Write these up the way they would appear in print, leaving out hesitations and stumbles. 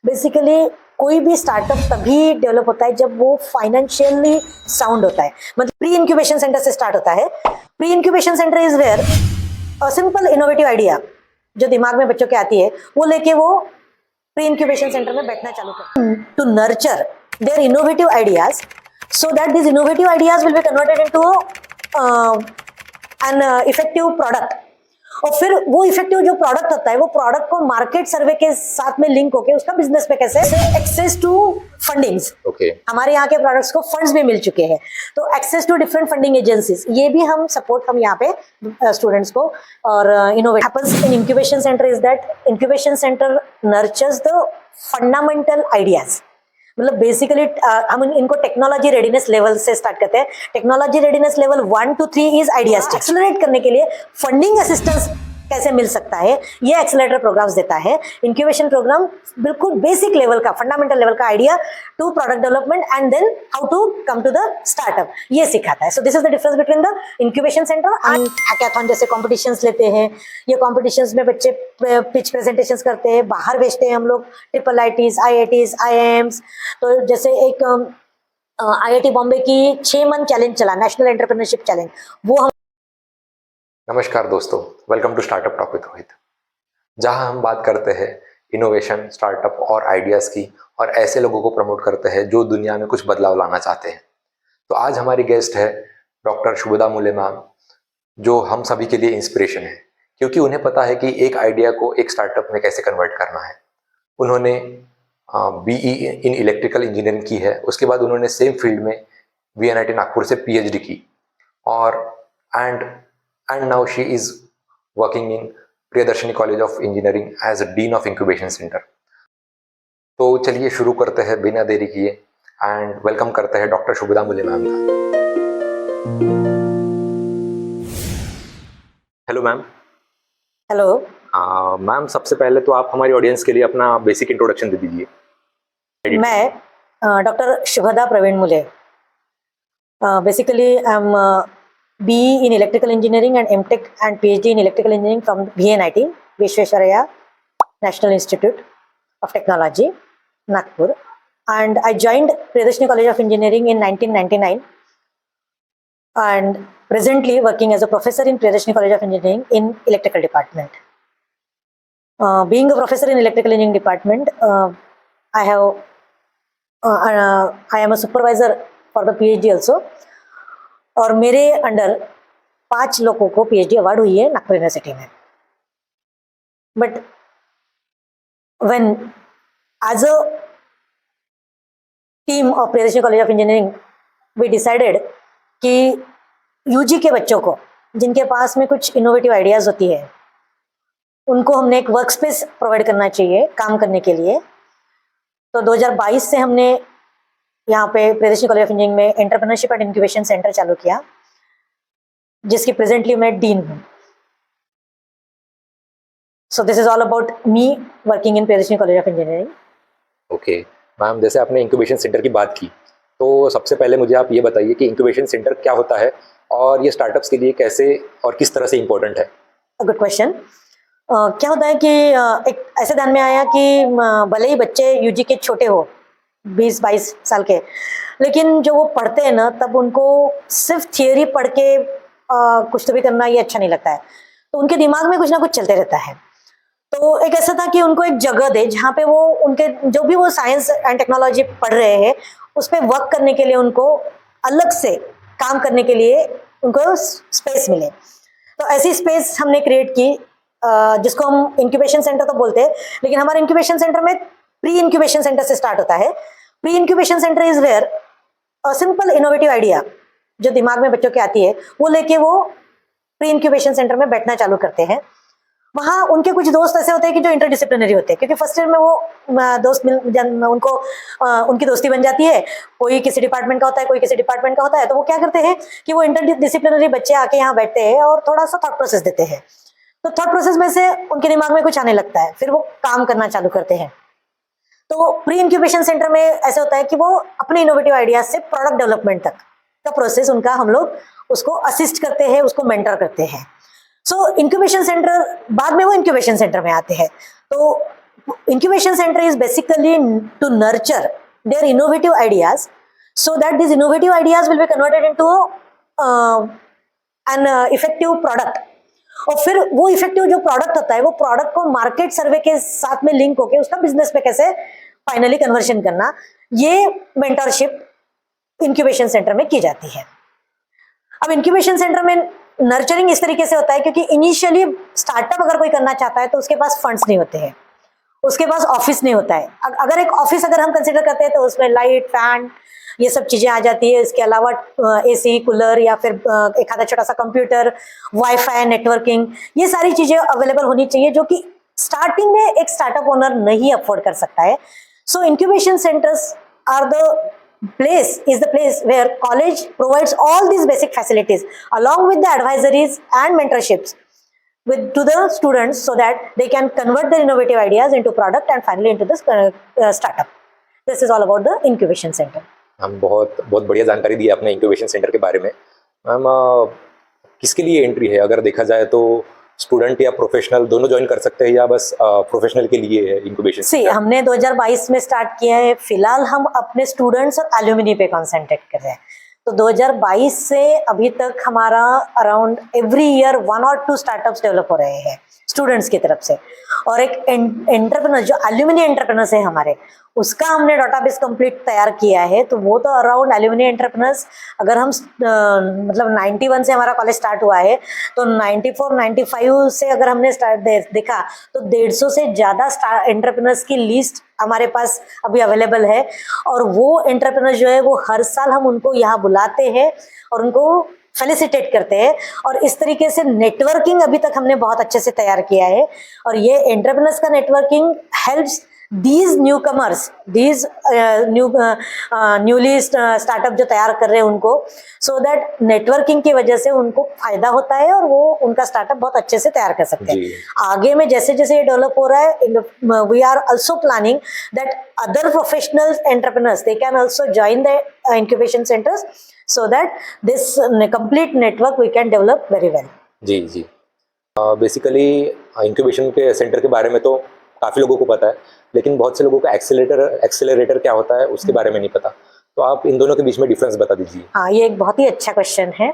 Basically कोई भी startup तभी डेवलप होता है जब वो फाइनेंशियली साउंड होता है। मतलब प्री इंक्यूबेशन सेंटर से स्टार्ट होता है। Pre incubation centre is where a simple innovative idea जो दिमाग में बच्चों के आती है वो लेके वो प्री इंक्यूबेशन सेंटर में बैठना चालू करते हैं to nurture their innovative ideas so that this innovative ideas will be converted into an effective product. और फिर वो इफेक्टिव जो प्रोडक्ट होता है वो प्रोडक्ट को मार्केट सर्वे के साथ में लिंक होके उसका बिजनेस पे कैसे एक्सेस टू फंडिंग्स। हमारे यहाँ के प्रोडक्ट्स को फंड्स भी मिल चुके हैं तो access to different funding agencies ये भी हम सपोर्ट हम यहाँ पे स्टूडेंट्स को। और innovate happens in incubation centre is that incubation centre nurtures the fundamental ideas. मतलब बेसिकली हम इनको टेक्नोलॉजी रेडीनेस लेवल से स्टार्ट करते हैं। Technology readiness level 1 to 3 is ideas. Accelerate करने के लिए फंडिंग असिस्टेंस कैसे मिल सकता है ये एक्सेलरेटर प्रोग्राम्स देता है। इंक्यूबेशन प्रोग्राम बिल्कुल बेसिक लेवल का फंडामेंटल लेवल का idea to product development and then how to come to the startup ये सिखाता है। So this is the difference between the incubation centre and hackathon जैसे competitions लेते हैं। ये कॉम्पिटिशंस में बच्चे पिच प्रेजेंटेशंस करते हैं, बाहर भेजते हैं हम लोग IITs, IITs, IIMs। तो जैसे एक IIT बॉम्बे की 6 मंथ चैलेंज चला, नेशनल एंटरप्रेन्योरशिप चैलेंज, वो हम। नमस्कार दोस्तों, welcome to startup talk with Rohit, जहां हम बात करते हैं इनोवेशन, स्टार्टअप और आइडियाज़ की और ऐसे लोगों को प्रमोट करते हैं जो दुनिया में कुछ बदलाव लाना चाहते हैं। तो आज हमारी गेस्ट है डॉक्टर शुभदा मुले मैम, जो हम सभी के लिए इंस्पिरेशन है क्योंकि उन्हें पता है कि एक आइडिया को एक स्टार्टअप में कैसे कन्वर्ट करना है। उन्होंने BE इन इलेक्ट्रिकल इंजीनियरिंग की है, उसके बाद उन्होंने सेम फील्ड में VNIT नागपुर से PhD की और and now she is working in Priyadarshini college of engineering as dean of incubation centre. तो चलिए शुरू करते हैं बिना देरी किए एंड वेलकम करते हैं डॉक्टर शुभदा मुले मैम का। Hello ma'am. हेलो मैम, सबसे पहले तो आप हमारी ऑडियंस के लिए अपना बेसिक इंट्रोडक्शन दे दीजिए। मैं doctor Shubhada Praveen Mule, basically I am BE in electrical engineering and MTech and PhD in electrical engineering from VNIT, Visvesvaraya National Institute of Technology, Nagpur. And I joined Priyadarshini College of Engineering in 1999 and presently working as a professor in Priyadarshini College of Engineering in electrical department. Being a professor in electrical engineering department, I am a supervisor for the PhD also. और मेरे under 5 लोगों को PhD award हुई है Nagpur university में। But when as a team of Priyadarshini college of engineering we decided कि UG के बच्चों को जिनके पास में कुछ इनोवेटिव आइडियाज होती है उनको हमने एक वर्क स्पेस प्रोवाइड करना चाहिए काम करने के लिए। तो 2022 से हमने यहाँ पे प्रियदर्शनी कॉलेज ऑफ इंजीनियरिंग में एंटरप्रेन्योरशिप एंड इंक्यूबेशन सेंटर चालू किया, जिसकी प्रेजेंटली मैं डीन हूँ। सो this is all about me working in Priyadarshini college of engineering. Okay ma'am, जैसे आपने इंक्यूबेशन सेंटर की बात की तो सबसे पहले मुझे आप ये बताइए कि इंक्यूबेशन सेंटर क्या होता है और ये स्टार्टअप्स के लिए कैसे और किस तरह से इम्पोर्टेंट है। Good question. क्या होता है कि एक ऐसे ध्यान में आया कि भले ही बच्चे UG के छोटे हो 20-22 साल के, लेकिन जो वो पढ़ते हैं ना तब उनको सिर्फ थियोरी पढ़ के कुछ तो भी करना ये अच्छा नहीं लगता है। तो उनके दिमाग में कुछ ना कुछ चलते रहता है। तो एक ऐसा था कि उनको एक जगह दे जहाँ पे वो उनके जो भी वो साइंस एंड टेक्नोलॉजी पढ़ रहे हैं उस पर वर्क करने के लिए उनको अलग से काम करने के लिए उनको स्पेस मिले। तो ऐसी स्पेस हमने क्रिएट की जिसको हम इंक्यूबेशन सेंटर तो बोलते हैं, लेकिन हमारे इंक्यूबेशन सेंटर में प्री इंक्यूबेशन सेंटर से स्टार्ट होता है। Pre incubation centre is where a simple innovative idea जो दिमाग में बच्चों के आती है वो लेके वो प्री इंक्यूबेशन सेंटर में बैठना चालू करते हैं। वहाँ उनके कुछ दोस्त ऐसे होते हैं कि जो इंटरडिसिप्लिनरी होते हैं, क्योंकि फर्स्ट ईयर में वो दोस्त उनको उनकी दोस्ती बन जाती है। कोई किसी डिपार्टमेंट का होता है, कोई किसी डिपार्टमेंट का होता है। तो वो क्या करते हैं कि वो इंटरडिसिप्लिनरी बच्चे आके यहाँ बैठते हैं और थोड़ा सा थॉट प्रोसेस देते हैं। तो थॉट प्रोसेस में से उनके दिमाग में कुछ आने लगता है, फिर वो काम करना चालू करते हैं। तो प्री इंक्यूबेशन सेंटर में ऐसा होता है कि वो अपने इनोवेटिव आइडियाज से प्रोडक्ट डेवलपमेंट तक का प्रोसेस उनका हम लोग उसको असिस्ट करते हैं, उसको मेंटर करते हैं। सो इंक्यूबेशन सेंटर बाद में वो इंक्यूबेशन सेंटर में आते हैं। तो incubation center is basically to nurture their innovative ideas so that these innovative ideas will be converted into an effective product. और फिर वो इफेक्टिव जो प्रोडक्ट होता है वो प्रोडक्ट को मार्केट सर्वे के साथ में लिंक होके उसका बिजनेस पे कैसे फाइनली कन्वर्शन करना, ये मेंटरशिप इंक्यूबेशन सेंटर में की जाती है. अब इंक्यूबेशन सेंटर में नर्चरिंग इस तरीके से होता है क्योंकि इनिशियली स्टार्टअप अगर कोई करना चाहता है तो उसके पास फंड्स नहीं होते हैं, उसके पास ऑफिस नहीं होता है. अगर एक ऑफिस अगर हम कंसिडर करते हैं तो उसमें लाइट, फैन, ये सब चीजें आ जाती है. इसके अलावा एसी, कूलर या फिर एक आधा छोटा सा कंप्यूटर, वाईफाई, नेटवर्किंग, ये सारी चीजें अवेलेबल होनी चाहिए जो कि स्टार्टिंग में एक स्टार्टअप ओनर नहीं अफोर्ड कर सकता है. So incubation centres are the place where college provides all these basic facilities along with the advisories and mentorships to the students so that they can convert their innovative ideas into product and finally into this startup. This is all about the incubation center. हम बहुत बढ़िया जानकारी दी आपने incubation centre के बारे में. Ma'am, किसके लिए एंट्री है? अगर देखा जाए तो स्टूडेंट या प्रोफेशनल दोनों ज्वाइन कर सकते हैं या बस प्रोफेशनल के लिए है इंक्यूबेशन? सी हमने 2022 में स्टार्ट किया है. फिलहाल हम अपने स्टूडेंट्स और एल्यूमिनी पे कॉन्सेंट्रेट कर रहे हैं. तो 2022 से अभी तक हमारा अराउंड एवरी ईयर 1 और 2 स्टार्टअप्स डेवलप हो रहे हैं स्टूडेंट्स की तरफ से. और एक एंटरप्रेन्योर जो एल्यूमिनी एंटरप्रेन्योर्स है हमारे, उसका हमने डाटाबेस कंप्लीट तैयार किया है. तो वो तो अराउंड एल्यूमिनी एंटरप्रेन्योर्स, अगर हम मतलब 91 से हमारा कॉलेज स्टार्ट हुआ है तो 94-95 से अगर हमने देखा तो 150 से ज़्यादा एंटरप्रेन्योर्स की लिस्ट हमारे पास अभी अवेलेबल है. और वो एंटरप्रेन्योर जो है वो हर साल हम उनको यहाँ बुलाते हैं और उनको फेलिसिटेट करते हैं. और इस तरीके से नेटवर्किंग अभी तक हमने बहुत अच्छे से तैयार किया है. और ये एंटरप्रेन्योर्स का networking helps these newcomers, these newly startup जो तैयार कर रहे हैं उनको, so that नेटवर्किंग की वजह से उनको फायदा होता है और वो उनका स्टार्टअप बहुत अच्छे से तैयार कर सकते हैं. आगे में जैसे जैसे ये डेवलप हो रहा है, we are also planning that other professional entrepreneurs they can also join the incubation centres so that this complete network we can develop very well. जी. बेसिकली इंक्यूबेशन के सेंटर के बारे में तो काफ़ी लोगों को पता है, लेकिन बहुत से लोगों को एक्सेलरेटर क्या होता है उसके बारे में नहीं पता. तो आप इन दोनों के बीच में डिफरेंस बता दीजिए. हाँ, ये एक बहुत ही अच्छा क्वेश्चन है.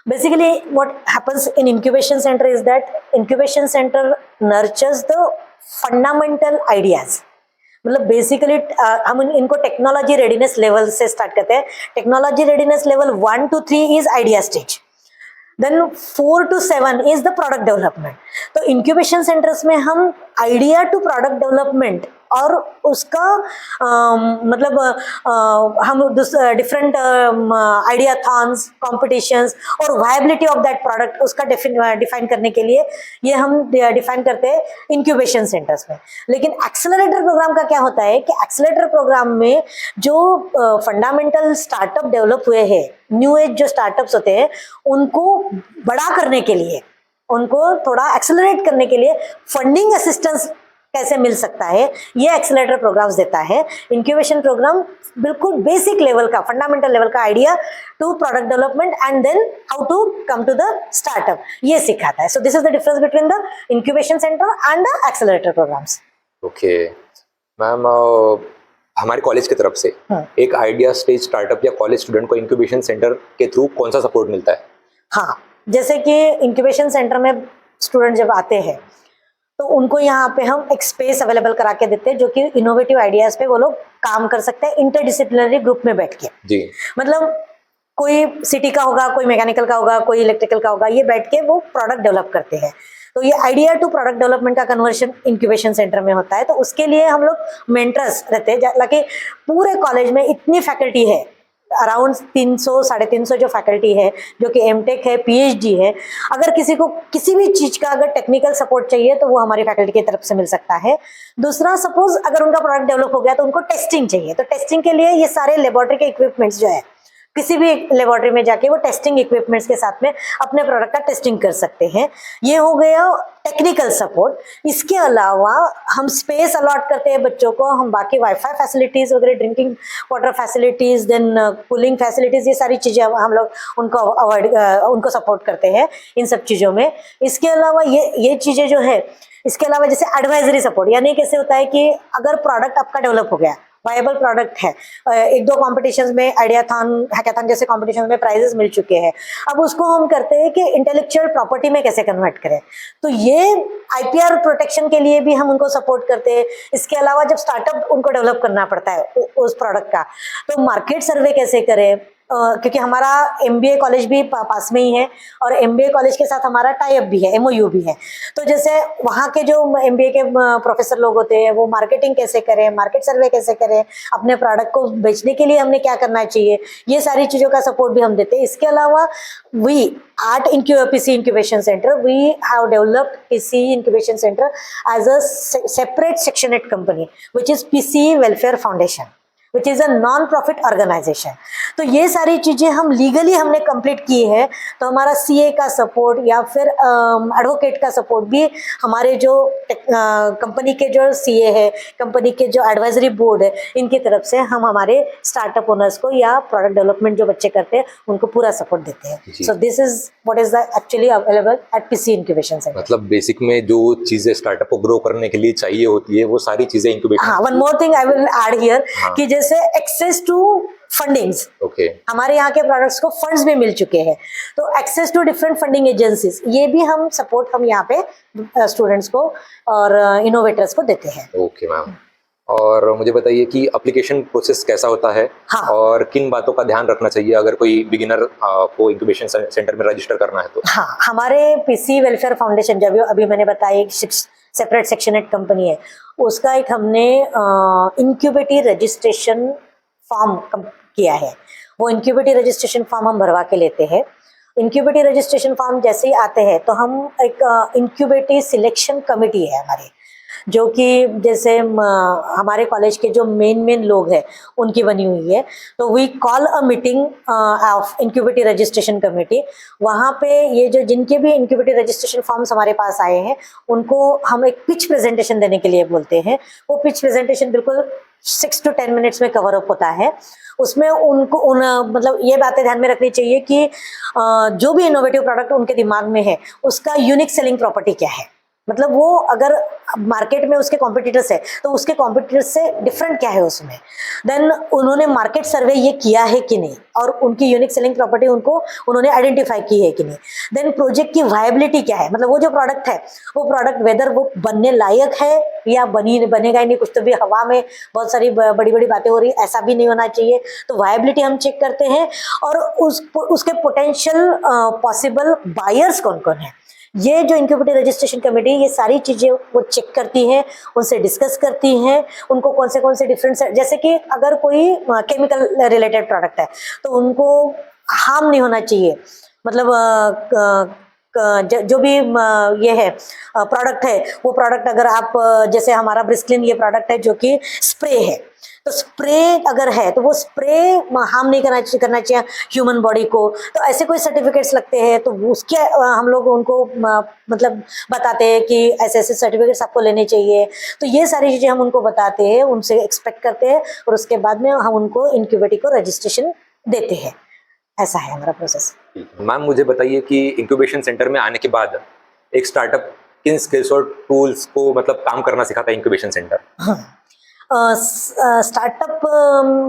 Basically what happens in incubation centre is that incubation centre nurtures the fundamental ideas. मतलब बेसिकली हम इनको टेक्नोलॉजी रेडीनेस लेवल से स्टार्ट करते हैं. Technology readiness level 1 to 3 is idea stage, then 4 to 7 is the product development. तो incubation centres में हम idea to product development और उसका मतलब हम डिफरेंट आइडियाथॉन्स, कॉम्पिटिशन्स और वायबिलिटी ऑफ दैट प्रोडक्ट उसका डिफाइन करने के लिए ये हम डिफाइन करते हैं इंक्यूबेशन सेंटर्स में. लेकिन एक्सेलरेटर प्रोग्राम का क्या होता है कि एक्सेलरेटर प्रोग्राम में जो फंडामेंटल स्टार्टअप डेवलप हुए हैं, न्यू एज जो स्टार्टअप्स होते हैं, उनको बड़ा करने के लिए, उनको थोड़ा एक्सेलरेट करने के लिए फंडिंग असिस्टेंस कैसे मिल सकता है, ये एक्सेलरेटर प्रोग्राम्स देता है. इंक्यूबेशन प्रोग्राम बिल्कुल बेसिक लेवल का, फंडामेंटल लेवल का idea to product development and then how to come to the startup, ये सिखाता है. So this is the difference between the incubation centre and the accelerator programmes. Okay ma'am, हमारे college की तरफ से एक आइडिया स्टेज स्टार्टअप या college student को इंक्यूबेशन सेंटर के थ्रू कौन सा सपोर्ट मिलता है? हाँ, जैसे कि इंक्यूबेशन सेंटर में स्टूडेंट जब आते हैं तो उनको यहाँ पे हम एक स्पेस अवेलेबल करा के देते हैं जो कि इनोवेटिव आइडियाज पे वो लोग काम कर सकते हैं इंटरडिसिप्लिनरी ग्रुप में बैठ के. जी. मतलब कोई सिटी का होगा, कोई मैकेनिकल का होगा, कोई इलेक्ट्रिकल का होगा, ये बैठ के वो प्रोडक्ट डेवलप करते हैं. तो ये आइडिया टू प्रोडक्ट डेवलपमेंट का कन्वर्शन इंक्यूबेशन सेंटर में होता है. तो उसके लिए हम लोग मेंटर्स रहते हैं, हालांकि पूरे कॉलेज में इतनी फैकल्टी है, अराउंड 300-350 जो फैकल्टी है, जो कि एमटेक है, पीएचडी है. अगर किसी को किसी भी चीज का अगर टेक्निकल सपोर्ट चाहिए तो वो हमारी फैकल्टी की तरफ से मिल सकता है. दूसरा, सपोज अगर उनका प्रोडक्ट डेवलप हो गया तो उनको टेस्टिंग चाहिए, तो टेस्टिंग के लिए ये सारे लेबोरेटरी के इक्विपमेंट्स जो है, किसी भी लेबोरेटरी में जाके वो टेस्टिंग इक्विपमेंट्स के साथ में अपने प्रोडक्ट का टेस्टिंग कर सकते हैं. ये हो गया टेक्निकल सपोर्ट. इसके अलावा हम स्पेस अलॉट करते हैं बच्चों को, हम बाकी वाईफाई फैसिलिटीज वगैरह, drinking water facilities, then cooling facilities, ये सारी चीज़ें हम लोग उनको सपोर्ट करते हैं इन सब चीज़ों में. इसके अलावा ये चीज़ें जो है इसके अलावा जैसे एडवाइजरी सपोर्ट, यानी कैसे होता है कि अगर प्रोडक्ट आपका डेवलप हो गया, वायबल प्रोडक्ट है, एक दो कॉम्पिटिशंस में, आइडियाथॉन, हैकाथॉन जैसे कॉम्पिटिशन में प्राइजेस मिल चुके हैं, अब उसको हम करते हैं कि इंटेलेक्चुअल प्रॉपर्टी में कैसे कन्वर्ट करें। तो ये आईपीआर प्रोटेक्शन के लिए भी हम उनको सपोर्ट करते हैं। इसके अलावा जब स्टार्टअप उनको डेवलप करना पड़ता है उस प्रोडक्ट का, तो मार्केट सर्वे कैसे करें, क्योंकि हमारा एमबीए कॉलेज भी पास में ही है और एमबीए कॉलेज के साथ हमारा टाई अप भी है, एमओयू भी है। तो जैसे वहाँ के जो एमबीए के प्रोफेसर लोग होते हैं, वो मार्केटिंग कैसे करें, मार्केट सर्वे कैसे करें, अपने प्रोडक्ट को बेचने के लिए हमने क्या करना चाहिए, ये सारी चीज़ों का सपोर्ट भी हम देते हैं। इसके अलावा we at PC Incubation Center, we have developed PC Incubation Center as a separate Section 8 company, which is PC Welfare Foundation, which is a non-profit organization. तो ये सारी चीज़ें हम लीगली हमने कंप्लीट की है। तो हमारा सीए का सपोर्ट या फिर एडवोकेट का सपोर्ट भी हमारे जो कंपनी के जो सीए है, कंपनी के जो एडवाइजरी बोर्ड है, इनकी तरफ से हम हमारे स्टार्टअप ओनर्स को या प्रोडक्ट डेवलपमेंट जो बच्चे करते हैं उनको पूरा सपोर्ट देते हैं। सो this is what is the actually available at PC incubation centre. मतलब बेसिक में जो चीजें स्टार्टअप को ग्रो करने के लिए चाहिए होती है वो सारी चीजें इंक्यूबेशन। हाँ, one more thing I will add here कि जैसे एक्सेस टू फंडिंग्स, ओके, हमारे यहाँ के प्रोडक्ट्स को फंड्स भी मिल चुके हैं, तो access to different funding agencies, ये भी हम सपोर्ट हम यहाँ पे स्टूडेंट्स को और इनोवेटर्स को देते हैं। ओके मैम, और मुझे बताइए कि एप्लीकेशन प्रोसेस कैसा होता है। हाँ। और किन बातों का ध्यान रखना चाहिए अगर कोई बिगिनर को इंक्यूबेशन सेंटर में रजिस्टर करना है तो। हाँ, हमारे पीसी वेलफेयर फाउंडेशन, जब अभी मैंने बताया एक सेपरेट सेक्शन 8 कंपनी है, उसका एक हमने इंक्यूबेटी रजिस्ट्रेशन फॉर्म किया है। वो इंक्यूबेटी रजिस्ट्रेशन फॉर्म हम भरवा के लेते हैं। इंक्यूबेटी रजिस्ट्रेशन फॉर्म जैसे ही आते हैं तो हम एक इंक्यूबेटी सिलेक्शन कमेटी है हमारी, जो कि जैसे हमारे कॉलेज के जो मेन लोग हैं उनकी बनी हुई है। तो we call a meeting of incubatee registration committee. वहाँ पे ये जो जिनके भी इंक्यूबेटी रजिस्ट्रेशन फॉर्म्स हमारे पास आए हैं उनको हम एक पिच प्रेजेंटेशन देने के लिए बोलते हैं। वो पिच प्रेजेंटेशन बिल्कुल 6 to 10 मिनट्स में कवर अप होता है। उसमें उनको मतलब ये बातें ध्यान में रखनी चाहिए कि जो भी इनोवेटिव प्रोडक्ट उनके दिमाग में है उसका यूनिक सेलिंग प्रॉपर्टी क्या है, मतलब वो अगर मार्केट में उसके कॉम्पिटिटर्स है तो उसके कॉम्पिटिटर्स से डिफरेंट क्या है उसमें। देन उन्होंने मार्केट सर्वे ये किया है कि नहीं और उनकी यूनिक सेलिंग प्रॉपर्टी उन्होंने आइडेंटिफाई की है कि नहीं। देन प्रोजेक्ट की वायबिलिटी क्या है, मतलब वो जो प्रोडक्ट है वो प्रोडक्ट वेदर वो बनने लायक है या बनेगा ही नहीं, कुछ तो भी हवा में बहुत सारी बड़ी बड़ी बातें हो रही, ऐसा भी नहीं होना चाहिए। तो वायबिलिटी हम चेक करते हैं और उसके पोटेंशियल पॉसिबल बायर्स कौन कौन है। ये जो इंक्यूबेटर रजिस्ट्रेशन कमेटी ये सारी चीज़ें वो चेक करती है, उनसे डिस्कस करती हैं, उनको कौन से डिफरेंट, जैसे कि अगर कोई केमिकल रिलेटेड प्रोडक्ट है तो उनको हार्म नहीं होना चाहिए, मतलब जो भी ये है प्रोडक्ट है वो प्रोडक्ट अगर आप जैसे हमारा ब्रिस्क्लिन ये प्रोडक्ट है जो कि स्प्रे है, तो स्प्रे अगर है तो वो स्प्रे हार्म नहीं करना चाहिए ह्यूमन बॉडी को। तो ऐसे कोई सर्टिफिकेट्स लगते हैं तो उसके हम लोग उनको मतलब बताते हैं कि ऐसे ऐसे सर्टिफिकेट्स आपको लेने चाहिए। तो ये सारी चीज़ें हम उनको बताते हैं, उनसे एक्सपेक्ट करते हैं और उसके बाद में हम उनको इंक्यूबेटी को रजिस्ट्रेशन देते हैं। ऐसा है हमारा प्रोसेस। मैम मुझे बताइए कि इंक्यूबेशन सेंटर में आने के बाद एक स्टार्टअप किन स्किल्स और टूल्स को मतलब काम करना सिखाता है इंक्यूबेशन सेंटर? स्टार्टअप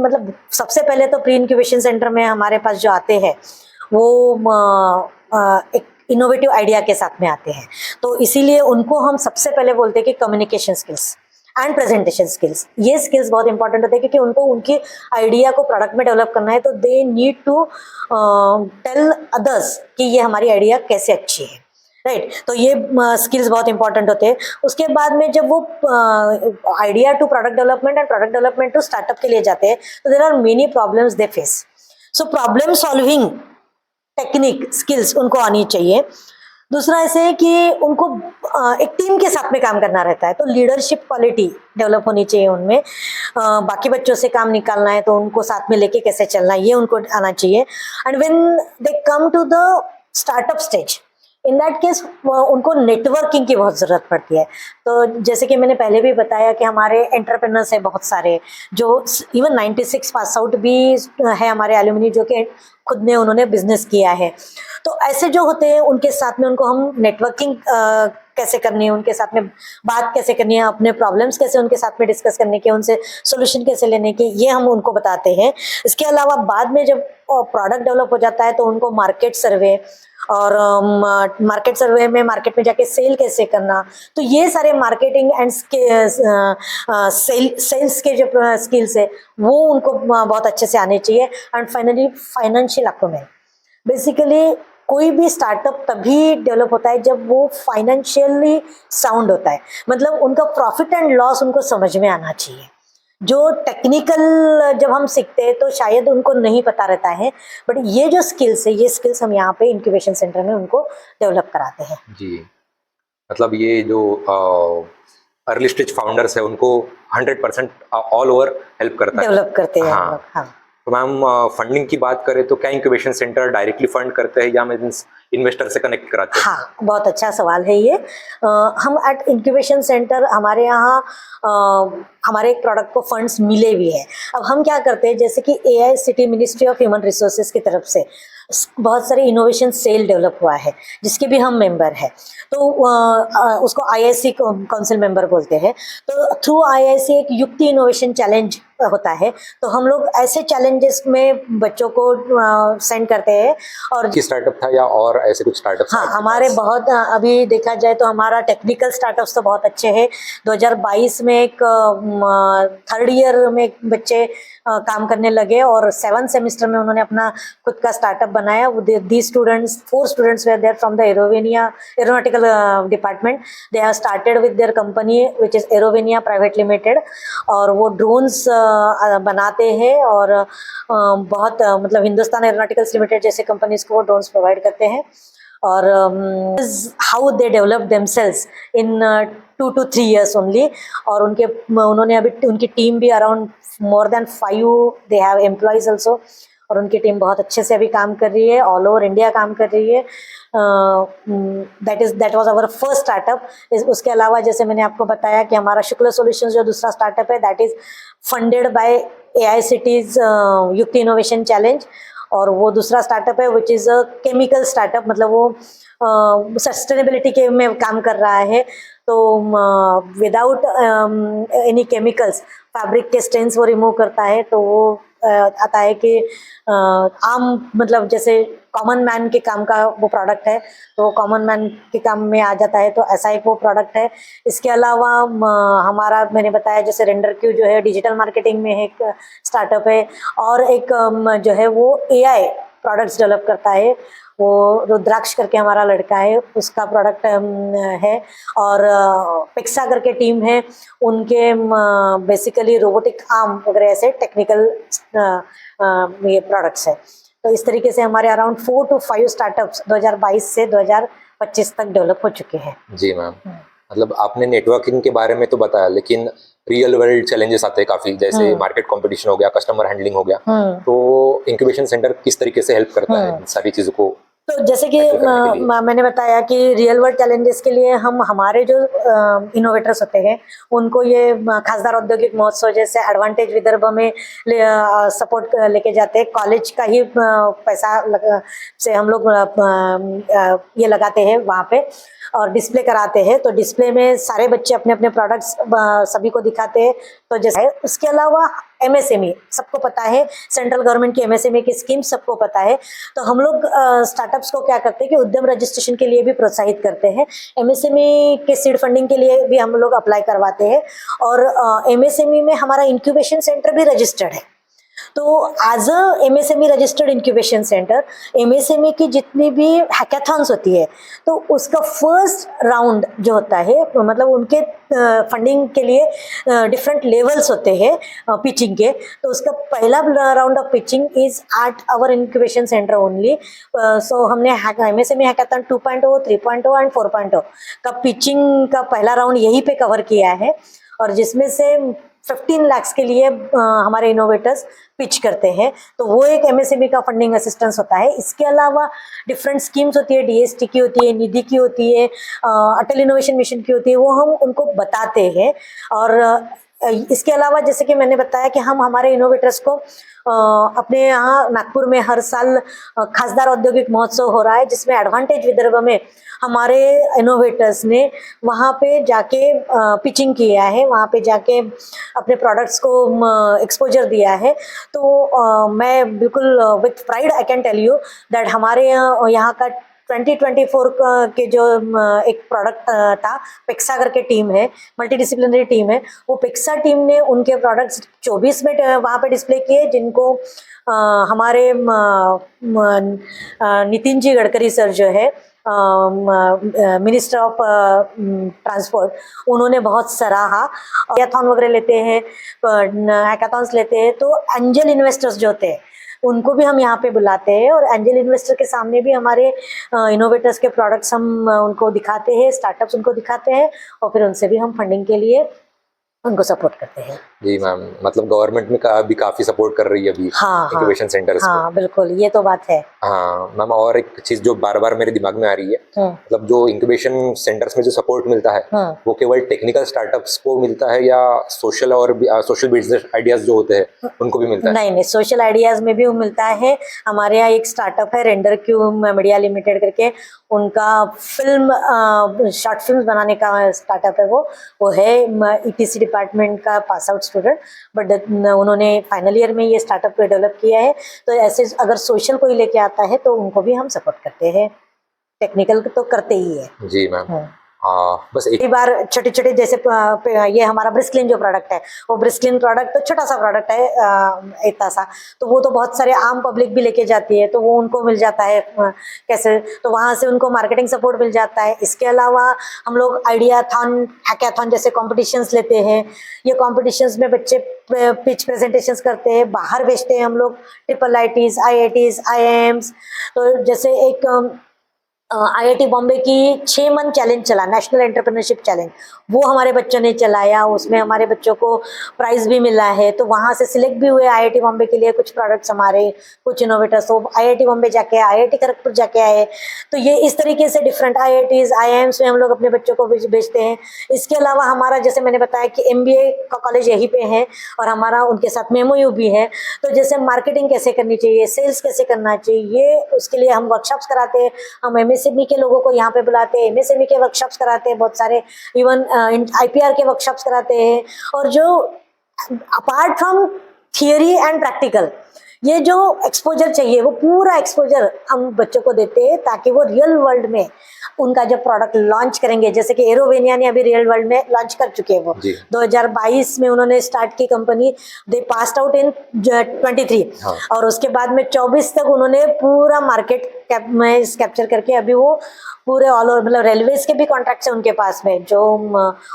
मतलब सबसे पहले तो प्री इंक्यूबेशन सेंटर में हमारे पास जो आते हैं वो एक इनोवेटिव आइडिया के साथ में आते हैं, तो इसीलिए उनको हम सबसे पहले बोलते हैं कि communication skills and presentation skills, ये स्किल्स बहुत इंपॉर्टेंट होते हैं क्योंकि उनको उनकी आइडिया को प्रोडक्ट में डेवलप करना है। तो they need to tell others कि ये हमारी आइडिया कैसे अच्छी है, राइट। तो ये स्किल्स बहुत इंपॉर्टेंट होते हैं। उसके बाद में जब वो idea to product development and product development to startup के लिए जाते हैं तो there are many problems they face. So problem solving technique skills उनको आनी चाहिए। दूसरा ऐसे है कि उनको एक टीम के साथ में काम करना रहता है, तो लीडरशिप क्वालिटी डेवलप होनी चाहिए उनमें। बाकी बच्चों से काम निकालना है तो उनको साथ में लेके कैसे चलना है ये उनको आना चाहिए। And when they come to the startup stage, in that case उनको नेटवर्किंग की बहुत ज़रूरत पड़ती है। तो जैसे कि मैंने पहले भी बताया कि हमारे एंटरप्रेन्योर्स हैं बहुत सारे, जो इवन 96 पास आउट भी है हमारे एल्यूमिनी, जो कि खुद ने उन्होंने बिजनेस किया है। तो ऐसे जो होते हैं उनके साथ में उनको हम नेटवर्किंग कैसे करनी है, उनके साथ में बात कैसे करनी है, अपने प्रॉब्लम्स कैसे उनके साथ में डिस्कस करने के, उनसे सोल्यूशन कैसे लेने के, ये हम उनको बताते हैं। इसके अलावा बाद में जब प्रोडक्ट डेवलप हो जाता है तो उनको मार्केट सर्वे और मार्केट सर्वे में मार्केट में जाके सेल कैसे करना, तो ये सारे मार्केटिंग एंड सेल्स के जो स्किल्स है वो उनको बहुत अच्छे से आने चाहिए। एंड फाइनली फाइनेंशियल अक्वायरमेंट, बेसिकली कोई भी स्टार्टअप तभी डेवलप होता है जब वो फाइनेंशियली साउंड होता है, मतलब उनका प्रॉफिट एंड लॉस उनको समझ में आना चाहिए। जो टेक्निकल जब हम सीखते हैं तो शायद उनको नहीं पता रहता है, बट ये जो स्किल्स है ये स्किल्स हम यहाँ पे इंक्यूबेशन सेंटर में उनको डेवलप कराते हैं। जी, मतलब ये जो अर्ली स्टेज फाउंडर्स है उनको 100% ऑल ओवर हेल्प करता है, डेवलप करते हैं हम हाँ। लोग। हाँ, तो मैम फंडिंग की बात करें तो क्या इंक्यूबेशन सेंटर डायरेक्टली फंड करते हैं या मीन्स इन्वेस्टर से कनेक्ट कराते हैं? हाँ, बहुत अच्छा सवाल है ये। हम एट इंक्यूबेशन सेंटर हमारे यहाँ हमारे एक प्रोडक्ट को फंड्स मिले भी हैं। अब हम क्या करते हैं, जैसे कि AICTE ministry of human resources की तरफ से बहुत सारे इनोवेशन सेल डेवलप हुआ है जिसके भी हम मेंबर हैं, तो उसको IIC काउंसिल मेंबर बोलते हैं। तो थ्रू IIC एक युक्ति इनोवेशन चैलेंज होता है, तो हम लोग ऐसे चैलेंजेस में बच्चों को सेंड करते हैं। और की स्टार्टअप था या और ऐसे कुछ स्टार्टअप? हाँ, हमारे बहुत अभी देखा जाए तो हमारा टेक्निकल स्टार्टअप्स तो बहुत अच्छे हैं। 2022 में एक थर्ड ईयर में एक बच्चे काम करने लगे और 7th सेमेस्टर में उन्होंने अपना खुद का स्टार्टअप बनाया। These students, 4 students were there from the aeronautical department. They have started with their company which is Aerovenia Private Limited, और वो ड्रोन्स बनाते हैं और बहुत मतलब हिंदुस्तान एरोनॉटिकल्स लिमिटेड जैसे कंपनीज को वो ड्रोन्स प्रोवाइड करते हैं। और how they develop themselves in 2 to 3 years only. और उन्होंने अभी उनकी टीम भी around more than 5 they have employees also, और उनकी टीम बहुत अच्छे से अभी काम कर रही है, ऑल ओवर इंडिया काम कर रही है। That was our first startup. उसके अलावा जैसे मैंने आपको बताया कि हमारा शुक्ला सॉल्यूशंस जो दूसरा स्टार्टअप है that is funded by AICTE's युक्ति इनोवेशन चैलेंज, और वो दूसरा स्टार्टअप है which is a chemical startup, मतलब वो सस्टेनेबिलिटी के में काम कर रहा है। तो विदाउट एनी केमिकल्स फैब्रिक के स्टेन्स वो रिमूव करता है। तो वो आता है कि आम मतलब जैसे कॉमन मैन के काम का वो प्रोडक्ट है, तो कॉमन मैन के काम में आ जाता है, तो ऐसा एक वो प्रोडक्ट है। इसके अलावा हमारा मैंने बताया जैसे रेंडर क्यू जो है डिजिटल मार्केटिंग में एक स्टार्टअप है, और एक जो है वो AI प्रोडक्ट्स डेवलप करता है, वो रुद्राक्ष करके हमारा लड़का है, उसका प्रोडक्ट है। और पिक्सा करके टीम है, उनके बेसिकली रोबोटिक आर्म वगैरह ऐसे टेक्निकल ये प्रोडक्ट्स है। तो इस तरीके से हमारे अराउंड 4 to 5 स्टार्टअप्स 2022 से 2025 तक डेवलप हो चुके हैं। जी मैम, मतलब आपने नेटवर्किंग के बारे में तो बताया, लेकिन रियल वर्ल्ड चैलेंजेस आते हैं काफी, जैसे मार्केट कंपटीशन हो गया, कस्टमर हैंडलिंग हो गया, तो इंक्यूबेशन सेंटर किस तरीके से हेल्प करता है इन सारी चीजों को? तो जैसे कि मैंने बताया कि रियल वर्ल्ड चैलेंजेस के लिए हम हमारे जो इनोवेटर्स होते हैं उनको ये खासदार औद्योगिक महोत्सव जैसे एडवांटेज विदर्भ में सपोर्ट लेके जाते हैं। कॉलेज का ही पैसा से हम लोग ये लगाते हैं वहाँ पे और डिस्प्ले कराते हैं। तो डिस्प्ले में सारे बच्चे अपने अपने प्रोडक्ट्स सभी को दिखाते हैं। तो जैसे उसके अलावा MSME सबको पता है, सेंट्रल गवर्नमेंट की MSME की स्कीम सबको पता है। तो हम लोग स्टार्टअप्स को क्या करते हैं कि उद्यम रजिस्ट्रेशन के लिए भी प्रोत्साहित करते हैं। MSME के सीड फंडिंग के लिए भी हम लोग अप्लाई करवाते हैं, और MSME में हमारा इंक्यूबेशन सेंटर भी रजिस्टर्ड है। तो as a MSME registered incubation centre, MSME की जितनी भी हैकाथॉन्स होती है तो उसका फर्स्ट राउंड जो होता है, मतलब उनके फंडिंग के लिए डिफरेंट लेवल्स होते हैं पिचिंग के। तो उसका पहला round of pitching is at our incubation centre only. So हमने MSME हैकाथॉन 2.0, 3.0 एंड 4.0 का पिचिंग का पहला राउंड यहीं पे कवर किया है, और जिसमें से 15 लाख के लिए हमारे इनोवेटर्स पिच करते हैं। तो वो एक MSME का फंडिंग असिस्टेंस होता है। इसके अलावा डिफरेंट स्कीम्स होती है, DST की होती है, निधि की होती है, अटल इनोवेशन मिशन की होती है, वो हम उनको बताते हैं। और इसके अलावा जैसे कि मैंने बताया कि हम हमारे इनोवेटर्स को अपने यहाँ नागपुर में हर साल खासदार औद्योगिक महोत्सव हो रहा है, जिसमें एडवांटेज विदर्भ में हमारे इनोवेटर्स ने वहाँ पे जाके पिचिंग किया है, वहाँ पे जाके अपने प्रोडक्ट्स को एक्सपोजर दिया है। तो मैं बिल्कुल with pride I can tell you that हमारे यहाँ का 2024 के जो एक प्रोडक्ट था, पेक्सा करके टीम है, मल्टीडिसिप्लिनरी टीम है, वो पेक्सा टीम ने उनके प्रोडक्ट्स 24 में वहाँ पे डिस्प्ले किए, जिनको हमारे नितिन जी गडकरी सर जो है मिनिस्टर ऑफ ट्रांसपोर्ट, उन्होंने बहुत सराहा। हैकाथॉन वगैरह लेते हैं, हैकाथॉन्स लेते हैं, तो एंजल इन्वेस्टर्स जो होते हैं उनको भी हम यहाँ पे बुलाते हैं, और एंजल इन्वेस्टर के सामने भी हमारे इनोवेटर्स के प्रोडक्ट्स हम उनको दिखाते हैं, स्टार्टअप्स उनको दिखाते हैं, और फिर उनसे भी हम फंडिंग के लिए उनको सपोर्ट करते हैं। जी मैम, मतलब गवर्नमेंट में भी काफी सपोर्ट कर रही है अभी इंक्यूबेशन सेंटर्स को। हाँ बिल्कुल, ये तो बात है। हाँ मैम, और एक चीज जो बार बार मेरे दिमाग में आ रही है, मतलब जो इंक्यूबेशन सेंटर्स में जो सपोर्ट मिलता है वो केवल टेक्निकल स्टार्टअप्स को मिलता है या सोशल और सोशल बिजनेस आइडियाज जो होते हैं उनको भी मिलता है? नहीं, सोशल आइडियाज में भी मिलता है। हमारे यहाँ एक स्टार्टअप है रेंडर क्यूब मीडिया लिमिटेड करके, उनका फिल्म शॉर्ट फिल्म बनाने का स्टार्टअप है। वो है ईटीसी डिपार्टमेंट का पास आउट स्टूडेंट, बट उन्होंने फाइनल ईयर में ये स्टार्टअप को डेवलप किया है। तो ऐसे अगर सोशल कोई लेके आता है तो उनको भी हम सपोर्ट करते हैं, टेक्निकल तो करते ही है। जी मैम। बस एक बार छोटे छोटे जैसे ये हमारा ब्रिस्क्लिन जो प्रोडक्ट है, वो ब्रिस्क्लिन प्रोडक्ट तो छोटा सा प्रोडक्ट है, इतना सा, तो वो तो बहुत सारे आम पब्लिक भी लेके जाती है, तो वो उनको मिल जाता है कैसे, तो वहाँ से उनको मार्केटिंग सपोर्ट मिल जाता है। इसके अलावा हम लोग आइडियाथॉन, हैकाथॉन जैसे कॉम्पिटिशन्स लेते हैं। ये कॉम्पिटिशन्स में बच्चे पिच प्रेजेंटेशंस करते हैं, बाहर भेजते हैं हम लोग, IIITs, IITs, IIMs। तो जैसे एक IIT बॉम्बे की 6 मंथ चैलेंज चला, नेशनल एंटरप्रेन्योरशिप चैलेंज, वो हमारे बच्चों ने चलाया, उसमें हमारे बच्चों को प्राइज भी मिला है। तो वहाँ से सिलेक्ट भी हुए IIT बॉम्बे के लिए कुछ प्रोडक्ट्स हमारे, कुछ इनोवेटर्स, तो IIT बॉम्बे जाके IIT खड़गपुर जाके आए। तो ये इस तरीके से डिफरेंट IITs, IIMs में हम लोग अपने बच्चों को भेजते हैं। इसके अलावा हमारा जैसे मैंने बताया कि MBA का कॉलेज यहीं पे है, और हमारा उनके साथ में MOU भी है। तो जैसे मार्केटिंग कैसे करनी चाहिए, सेल्स कैसे करना चाहिए, उसके लिए हम वर्कशॉप्स कराते हैं। हम MSME के लोगों को यहाँ पे बुलाते हैं, MSME के वर्कशॉप्स कराते हैं बहुत सारे, इवन IPR के वर्कशॉप्स कराते हैं। और जो apart from theory and practical, ये जो एक्सपोजर चाहिए वो पूरा एक्सपोजर हम बच्चों को देते हैं, ताकि वो रियल वर्ल्ड में उनका जब प्रोडक्ट लॉन्च करेंगे, जैसे कि एरोवेनिया ने अभी रियल वर्ल्ड में लॉन्च कर चुके हैं, वो 2022 में उन्होंने स्टार्ट की company, they passed out in 23, और उसके बाद में 24 तक उन्होंने पूरा मार्केट कैप्चर करके अभी वो पूरे ऑल ओवर, मतलब रेलवेज के भी कॉन्ट्रैक्ट्स हैं उनके पास में, जो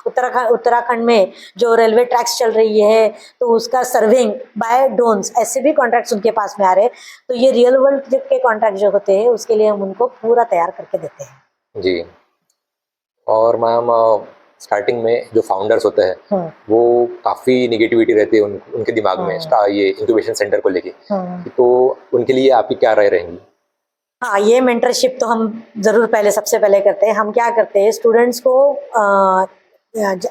उत्तराखंड में जो रेलवे ट्रैक्स चल रही है, तो उसका सर्विंग बाय ड्रोन्स, ऐसे भी कॉन्ट्रैक्ट्स उनके पास में आ रहे हैं। तो ये रियल वर्ल्ड के कॉन्ट्रैक्ट जो होते हैं, उसके लिए हम उनको पूरा तैयार करके देते हैं। जी। और मैम, स्टार्टिंग में जो फाउंडर्स होते हैं वो काफ़ी निगेटिविटी रहती है उनके दिमाग में ये इंक्यूबेशन सेंटर को लेके, तो उनके लिए आपकी क्या राय रहेंगी? हाँ, ये मेंटरशिप तो हम जरूर पहले सबसे पहले करते हैं। हम क्या करते हैं, स्टूडेंट्स को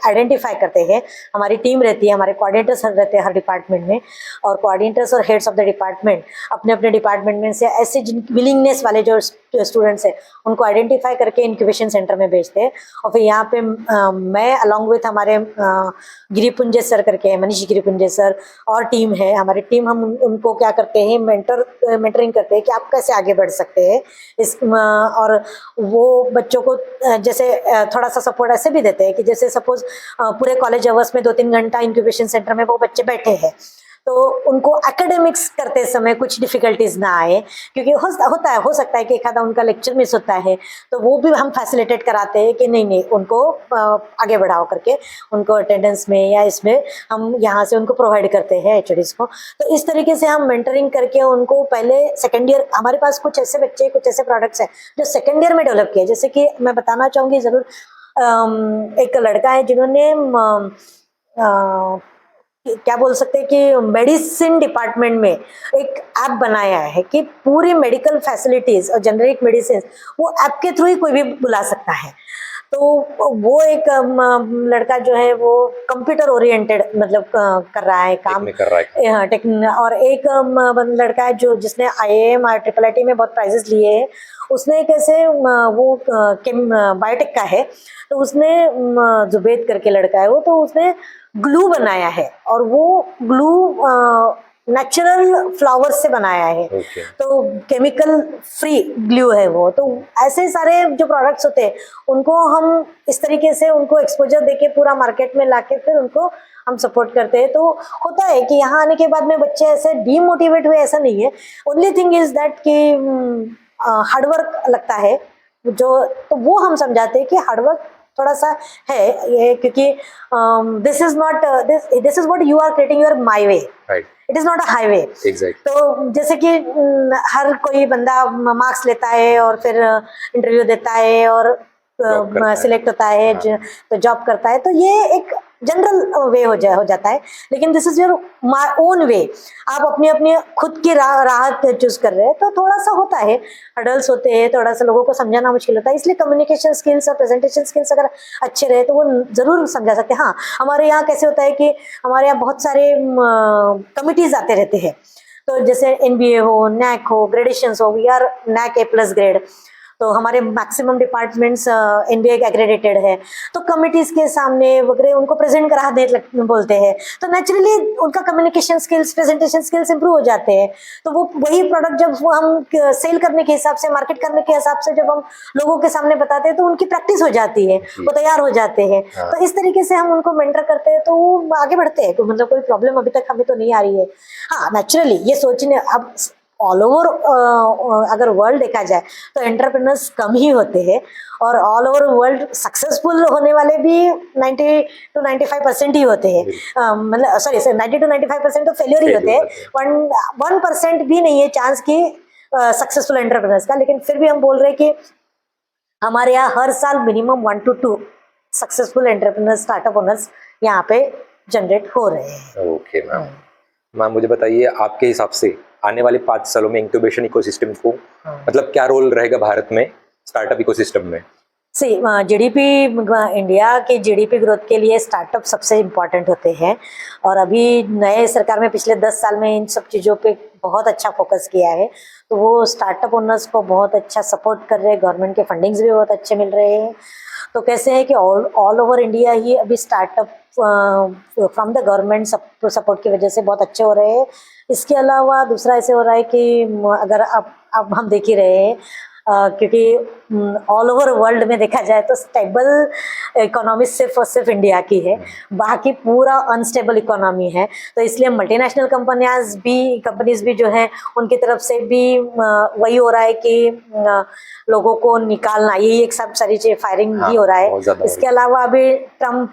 आइडेंटिफाई करते हैं। हमारी टीम रहती है, हमारे कोऑर्डिनेटर्स रहते हैं हर डिपार्टमेंट में, और कोऑर्डिनेटर्स और हेड्स ऑफ द डिपार्टमेंट अपने अपने डिपार्टमेंट में से ऐसे जिन विलिंगनेस वाले जो स्टूडेंट्स हैं उनको आइडेंटिफाई करके इंक्यूबेशन सेंटर में भेजते हैं। और फिर यहाँ पे मैं अलॉन्ग विथ हमारे गिरिपुंजे सर करके, मनीष गिरिपुंजे सर और टीम है हमारी टीम, हम उनको क्या करते हैं, मेंटरिंग करते हैं कि आप कैसे आगे बढ़ सकते हैं और वो बच्चों को जैसे थोड़ा सा सपोर्ट ऐसे भी देते हैं कि जैसे सपोज पूरे कॉलेज अवर्स में 2-3 घंटा इंक्यूबेशन सेंटर में वो बच्चे बैठे हैं, तो उनको एकेडमिक्स करते समय कुछ डिफिकल्टीज ना आए, क्योंकि हो सकता है कि एक आधा उनका लेक्चर मिस होता है, तो वो भी हम फैसिलिटेट कराते हैं कि नहीं उनको आगे बढ़ाओ करके, उनको अटेंडेंस में या इसमें हम यहाँ से उनको प्रोवाइड करते हैं HODs को। तो इस तरीके से हम मेंटरिंग करके उनको पहले सेकेंड ईयर, हमारे पास कुछ ऐसे बच्चे, कुछ ऐसे प्रोडक्ट्स हैं जो सेकेंड ईयर में डेवलप किए। जैसे कि मैं बताना चाहूँगी ज़रूर, एक लड़का है जिन्होंने क्या बोल सकते हैं कि मेडिसिन डिपार्टमेंट में एक ऐप बनाया है कि पूरी मेडिकल फैसिलिटीज और जेनरिक मेडिसिन वो ऐप के थ्रू ही कोई भी बुला सकता है। तो वो एक लड़का जो है वो कंप्यूटर ओरिएंटेड मतलब कर रहा है काम में कर रहा है। हाँ और एक लड़का है जो जिसने IIM और IIIT में बहुत प्राइजेस लिए हैं। उसने कैसे वो बायोटेक का है, तो उसने जुबेद करके लड़का है वो, तो उसने ग्लू बनाया है और वो ग्लू नेचुरल फ्लावर से बनाया है। तो केमिकल फ्री ग्लू है वो। तो ऐसे सारे जो प्रोडक्ट्स होते हैं उनको हम इस तरीके से उनको एक्सपोजर देके पूरा मार्केट में लाके फिर उनको हम सपोर्ट करते हैं। तो होता है कि यहाँ आने के बाद में बच्चे ऐसे डीमोटिवेट हुए, ऐसा नहीं है। ओनली थिंग इज दैट कि हार्डवर्क लगता है जो, तो वो हम समझाते हैं कि हार्डवर्क थोड़ा सा है ये, क्योंकि this is not this is what you are creating your my way, it is not a highway. तो जैसे कि हर कोई बंदा मार्क्स लेता है और फिर इंटरव्यू देता है और सिलेक्ट होता है, तो जॉब करता है, तो ये एक जनरल वे हो जाता है। लेकिन this is your my own way, आप अपनी अपनी खुद की राह चूज कर रहे हैं, तो थोड़ा सा होता है, हर्डल्स होते हैं, थोड़ा सा लोगों को समझाना मुश्किल होता है। इसलिए कम्युनिकेशन स्किल्स और प्रेजेंटेशन स्किल्स अगर अच्छे रहे तो वो जरूर समझा सकते हैं। हाँ, हमारे यहाँ कैसे होता है कि हमारे यहाँ बहुत सारे कमिटीज आते रहते हैं। तो जैसे NBA हो, NAC हो, ग्रेडेशंस हो, we are NAC A+ grade, तो हमारे मैक्सिमम डिपार्टमेंट्स NBA एक्रेडिटेड है। तो कमिटीज के सामने वगैरह उनको प्रेजेंट करा दे बोलते हैं, तो नेचुरली उनका communication skills, presentation skills improve हो जाते हैं। तो वो वही प्रोडक्ट जब वो हम सेल करने के हिसाब से, मार्केट करने के हिसाब से जब हम लोगों के सामने बताते हैं तो उनकी प्रैक्टिस हो जाती है, वो तैयार हो जाते हैं। तो इस तरीके से हम उनको मेंटर करते हैं तो वो आगे बढ़ते हैं। तो मतलब कोई प्रॉब्लम अभी तक हमें तो नहीं आ रही है। हाँ, नेचुरली ये सोचने, अब ऑल ओवर अगर वर्ल्ड देखा जाए तो एंटरप्रेन्योर्स कम ही होते हैं, और ऑल ओवर वर्ल्ड सक्सेसफुल होने वाले भी 90 to 95% ही होते हैं। मतलब सॉरी 90 to 95% तो फेलियर ही होते हैं। 1% भी नहीं है चांस की सक्सेसफुल एंटरप्रेन्योर्स का। लेकिन फिर भी हम बोल रहे हैं कि हमारे यहाँ हर साल minimum 1 to 2 successful entrepreneurs, startup owners यहाँ पे जनरेट हो रहे हैं। ओके मैम, मैम मुझे बताइए आपके हिसाब से आने वाले 5 सालों में इंक्यूबेशन इकोसिस्टम को मतलब क्या रोल रहेगा भारत में स्टार्टअप इकोसिस्टम में? GDP, इंडिया की GDP ग्रोथ के लिए स्टार्टअप सबसे इम्पोर्टेंट होते हैं। और अभी नए सरकार में पिछले 10 साल में इन सब चीज़ों पे बहुत अच्छा फोकस किया है। तो वो स्टार्टअप ओनर्स को बहुत अच्छा सपोर्ट कर रहे हैं, गवर्नमेंट के फंडिंग्स भी बहुत अच्छे मिल रहे हैं। तो कैसे है कि ऑल ओवर इंडिया ही अभी startup from the government support की वजह से बहुत अच्छे हो रहे हैं। इसके अलावा दूसरा ऐसे हो रहा है कि अगर अब हम देख ही रहे हैं, क्योंकि ऑल ओवर वर्ल्ड में देखा जाए तो स्टेबल इकोनॉमी सिर्फ और सिर्फ इंडिया की है, बाकी पूरा अनस्टेबल इकोनॉमी है। तो इसलिए मल्टीनेशनल कंपनीज भी जो है उनकी तरफ से भी वही हो रहा है कि लोगों को निकालना, यही एक सब सारी चीज फायरिंग भी हो रहा है। इसके अलावा अभी ट्रम्प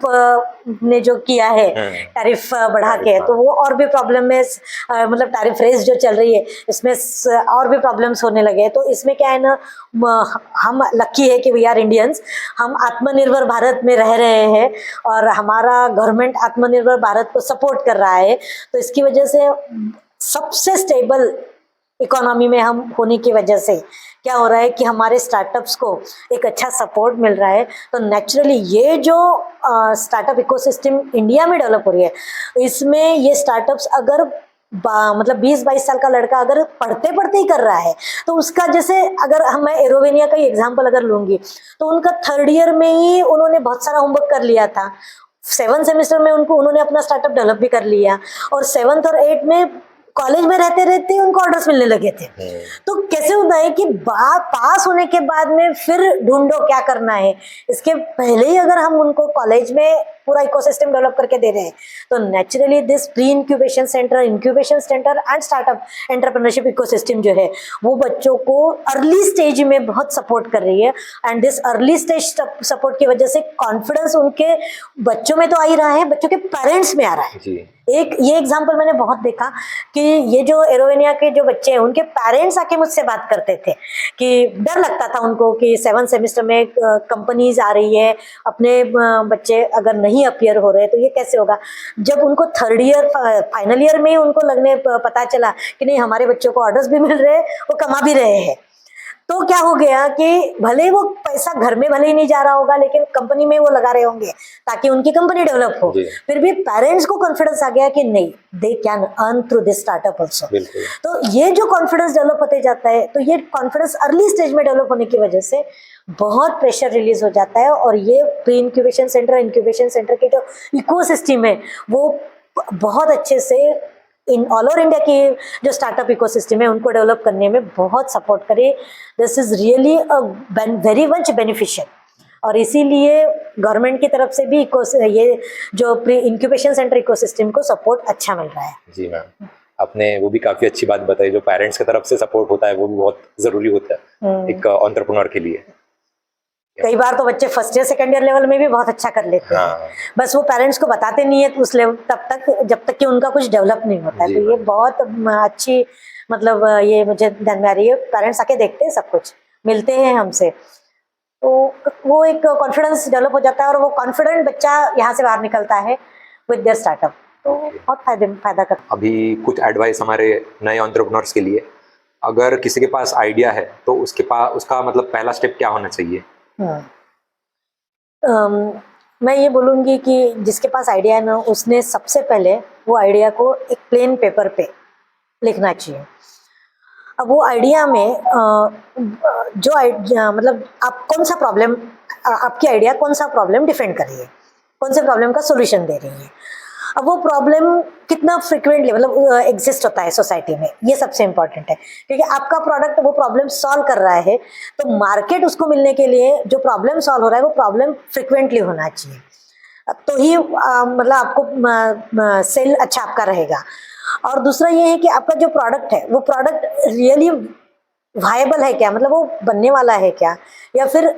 ने जो किया है टैरिफ बढ़ा के, तो वो और भी प्रॉब्लम में मतलब टैरिफ रेस जो चल रही है इसमें और भी प्रॉब्लम्स होने लगे। तो इसमें क्या है ना, हम लकी है कि वी आर इंडियंस, हम आत्मनिर्भर भारत में रह रहे हैं और हमारा गवर्नमेंट आत्मनिर्भर भारत को सपोर्ट कर रहा है। तो इसकी वजह से सबसे स्टेबल इकोनॉमी में हम होने की वजह से क्या हो रहा है कि हमारे स्टार्टअप्स को एक अच्छा सपोर्ट मिल रहा है। तो नेचुरली ये जो स्टार्टअप इकोसिस्टम इंडिया में डेवलप हो रही है, इसमें ये स्टार्टअप्स अगर मतलब 20-22 साल का लड़का अगर पढ़ते पढ़ते ही कर रहा है, तो उसका जैसे अगर मैं एरोवेनिया का ही एग्जांपल अगर लूंगी, तो उनका 3rd ईयर में ही उन्होंने बहुत सारा होमवर्क कर लिया था। 7th सेमेस्टर में उन्होंने अपना स्टार्टअप डेवलप भी कर लिया, और 7th और 8th में कॉलेज में रहते रहते उनको ऑर्डर्स मिलने लगे थे। तो कैसे होता है कि पास होने के बाद में फिर ढूंढो क्या करना है, इसके पहले ही अगर हम उनको कॉलेज में पूरा इकोसिस्टम डेवलप करके दे रहे हैं, तो naturally this pre incubation centre and startup entrepreneurship ecosystem जो है वो बच्चों को अर्ली स्टेज में बहुत सपोर्ट कर रही है। And this early stage support की वजह से कॉन्फिडेंस उनके बच्चों में तो आ ही रहा है, बच्चों के पेरेंट्स में आ रहा है। एक ये एग्जाम्पल मैंने बहुत देखा कि ये जो एरोवेनिया के जो बच्चे हैं उनके पेरेंट्स आके मुझसे बात करते थे कि डर लगता था उनको कि 7th सेमेस्टर में कंपनीज आ रही है, अपने बच्चे अगर नहीं अपीयर हो रहे तो ये कैसे होगा। जब उनको 3rd ईयर फाइनल ईयर में उनको पता चला कि नहीं, हमारे बच्चों को ऑर्डर्स भी मिल रहे हैं, वो कमा भी रहे हैं, तो क्या हो गया कि भले वो पैसा घर में भले ही नहीं जा रहा होगा, लेकिन कंपनी में वो लगा रहे होंगे ताकि उनकी कंपनी डेवलप हो। जी। फिर भी पेरेंट्स को कॉन्फिडेंस आ गया कि नहीं, they can earn through this startup also. बिल्कुल। तो ये जो कॉन्फिडेंस डेवलप होते जाता है, तो ये कॉन्फिडेंस अर्ली स्टेज में डेवलप होने की वजह से बहुत प्रेशर रिलीज हो जाता है, और ये प्री इंक्यूबेशन सेंटर के जो इकोसिस्टम है वो बहुत अच्छे से इन ऑल ओवर इंडिया की जो स्टार्टअप इकोसिस्टम है उनको डेवलप करने में बहुत सपोर्ट करे। This is really a very much beneficial, और इसीलिए गवर्नमेंट की तरफ से भी ये जो प्री इंक्यूबेशन सेंटर इकोसिस्टम को सपोर्ट अच्छा मिल रहा है। जी मैम, आपने वो भी काफी अच्छी बात बताई, जो पेरेंट्स की तरफ से सपोर्ट होता है वो भी बहुत जरूरी होता है एक एंटरप्रेन्योर के लिए। कई बार तो बच्चे first year second year level में भी बहुत अच्छा कर लेते हैं। हाँ। बस वो पेरेंट्स को बताते नहीं है उस लेवल तब तक, जब तक कि उनका कुछ डेवलप नहीं होता है। जी तो ये बहुत अच्छी, मतलब ये मुझे ध्यान में आ रही है। पेरेंट्स आके देखते हैं, सब कुछ मिलते हैं हमसे, तो वो एक कॉन्फिडेंस डेवलप हो जाता है, और वो कॉन्फिडेंट बच्चा यहाँ से बाहर निकलता है विद देयर स्टार्टअप। तो बहुत फायदा करता है। अभी कुछ एडवाइस हमारे नए एंटरप्रेन्योर्स के लिए, अगर किसी के पास आइडिया है तो उसके पास उसका मतलब पहला स्टेप क्या होना चाहिए? मैं ये बोलूँगी कि जिसके पास आइडिया है ना, उसने सबसे पहले वो आइडिया को एक प्लेन पेपर पे लिखना चाहिए। अब वो आइडिया में मतलब आप कौन सा प्रॉब्लम, आपकी आइडिया कौन सा प्रॉब्लम डिफेंड कर रही है, कौन से प्रॉब्लम का सोल्यूशन दे रही है। अब वो प्रॉब्लम कितना फ्रिक्वेंटली मतलब एग्जिस्ट होता है सोसाइटी में, ये सबसे इंपॉर्टेंट है। क्योंकि आपका प्रोडक्ट वो प्रॉब्लम सॉल्व कर रहा है, तो मार्केट उसको मिलने के लिए जो प्रॉब्लम सॉल्व हो रहा है वो प्रॉब्लम फ्रिक्वेंटली होना चाहिए, तो ही मतलब आपको सेल अच्छा आपका रहेगा। और दूसरा ये है कि आपका जो प्रोडक्ट है वो प्रोडक्ट रियली वायबल है क्या, मतलब वो बनने वाला है क्या, या फिर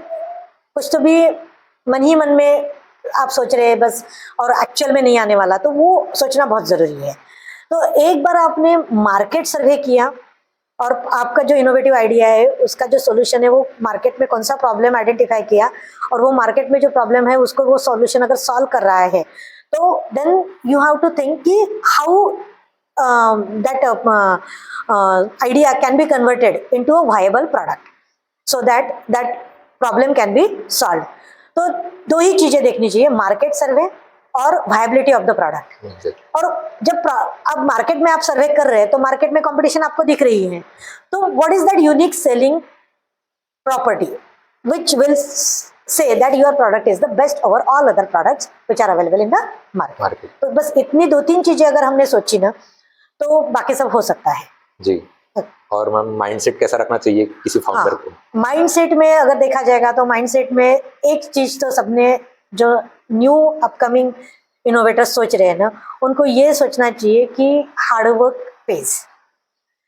कुछ तो भी मन ही मन में आप सोच रहे हैं बस, और एक्चुअल में नहीं आने वाला, तो वो सोचना बहुत ज़रूरी है। तो एक बार आपने मार्केट सर्वे किया, और आपका जो इनोवेटिव आइडिया है उसका जो सॉल्यूशन है वो मार्केट में कौन सा प्रॉब्लम आइडेंटिफाई किया, और वो मार्केट में जो प्रॉब्लम है उसको वो सॉल्यूशन अगर सॉल्व कर रहा है, तो then you have to think कि how that idea can be converted into a viable product so that that problem can be solved. तो दो ही चीजें देखनी चाहिए, मार्केट सर्वे और वायबिलिटी ऑफ द प्रोडक्ट। और जब अब मार्केट में आप सर्वे कर रहे हैं तो मार्केट में कंपटीशन आपको दिख रही है, तो what is that unique selling property which will say that your product is the best over all other products which are available in the market. तो बस इतनी दो तीन चीजें अगर हमने सोची ना, तो बाकी सब हो सकता है। जी। और मैम माइंडसेट कैसा रखना चाहिए किसी फाउंडर को? माइंडसेट में अगर देखा जाएगा तो माइंडसेट में एक चीज तो सबने, जो न्यू अपकमिंग इनोवेटर्स सोच रहे हैं ना, उनको ये सोचना चाहिए कि हार्डवर्क पेज।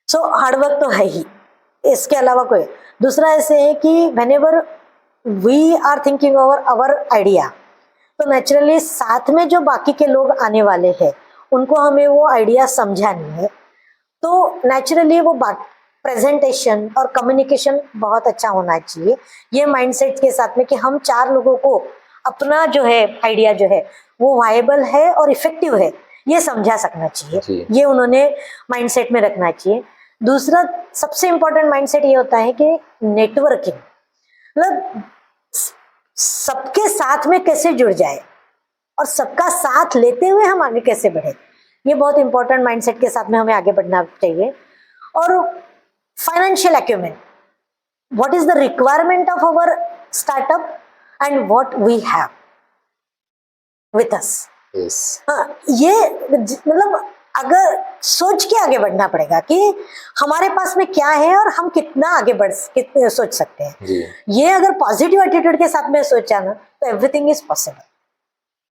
सो हार्डवर्क तो है ही, इसके अलावा कोई दूसरा ऐसे है कि whenever we are thinking over our idea, तो नेचुरली साथ में जो बाकी के लोग आने वाले हैं उनको हमें वो आइडिया समझानी है, तो नेचुरली वो प्रेजेंटेशन और कम्युनिकेशन बहुत अच्छा होना चाहिए। ये माइंडसेट के साथ में कि हम चार लोगों को अपना जो है आइडिया जो है वो वायबल है और इफेक्टिव है, ये समझा सकना चाहिए। ये उन्होंने माइंडसेट में रखना चाहिए। दूसरा सबसे इंपॉर्टेंट माइंडसेट ये होता है कि नेटवर्किंग, मतलब सबके साथ में कैसे जुड़ जाए और सबका साथ लेते हुए हम आगे कैसे बढ़े, ये बहुत इंपॉर्टेंट माइंडसेट के साथ में हमें आगे बढ़ना चाहिए। और financial acumen, what is the requirement of our startup and what we have with us. हाँ, ये मतलब अगर सोच के आगे बढ़ना पड़ेगा कि हमारे पास में क्या है और हम कितना आगे कितने सोच सकते हैं जी। ये अगर पॉजिटिव एटीट्यूड के साथ में सोचा ना, तो एवरीथिंग इज पॉसिबल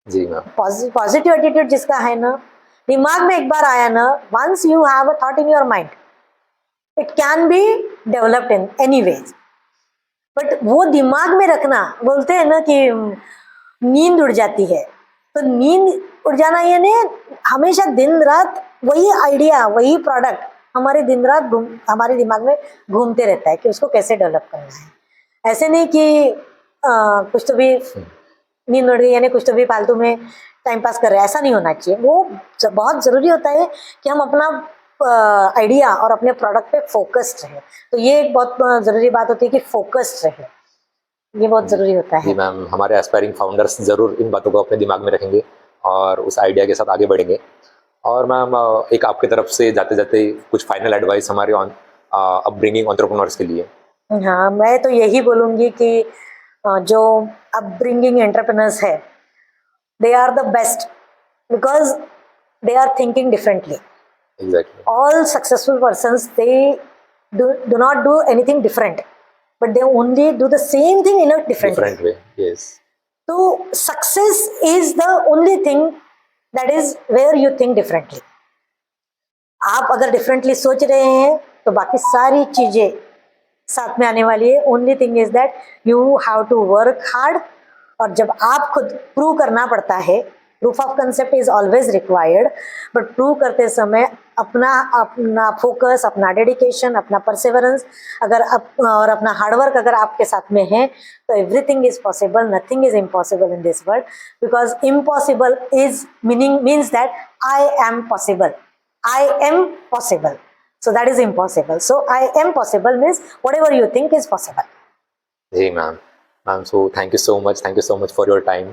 जी मैम। पॉजिटिव एटीट्यूड जिसका है ना, दिमाग में एक बार आया ना, once you have a thought in your mind, it can be developed in any ways, but वो दिमाग में रखना, बोलते हैं ना कि नींद उड़ जाती है, तो नींद उड़ जाना ये नहीं, हमेशा दिन रात वही आइडिया वही प्रोडक्ट हमारे दिन रात हमारे दिमाग में घूमते रहता है कि उसको कैसे डेवलप करना है। ऐसे नहीं कि कुछ तो भी नींद उड़ गई यानी कुछ तो भी फालतू में टाइम पास कर रहे हैं, ऐसा नहीं होना चाहिए। वो बहुत ज़रूरी होता है कि हम अपना आइडिया और अपने प्रोडक्ट पे फोकस्ड रहे। तो ये एक बहुत ज़रूरी बात होती है कि फोकस्ड रहे, ये बहुत ज़रूरी होता जी है। मैम, हमारे एस्पायरिंग फाउंडर्स ज़रूर इन बातों को अपने दिमाग में रखेंगे और उस आइडिया के साथ आगे बढ़ेंगे। और मैम एक आपकी तरफ से जाते-जाते कुछ फाइनल एडवाइस हमारे अपब्रिंगिंग एंटरप्रेन्योर्स के लिए? हाँ, मैं तो यही बोलूँगी कि जो अपब्रिंगिंग एंटरप्रेन्योर्स है, they are the best because they are thinking differently. Exactly, All successful persons, they do not do anything different, but they only do the same thing in a different way. Different way, yes, So success is the only thing that is where you think differently. आप अगर differently सोच रहे हैं तो बाकी सारी चीजें साथ में आने वाली है। Only thing is that you have to work hard, और जब आप खुद प्रूव करना पड़ता है, proof of concept is always required, but prove करते समय अपना अपना फोकस, अपना डेडिकेशन, अपना परसेवरेंस अगर और अपना हार्डवर्क अगर आपके साथ में है तो everything is possible, nothing is impossible in this world, because impossible is means that I am possible, I am possible. So that is impossible. So I am possible means whatever you think is possible. जी ma'am, ma'am so thank you so much for your time.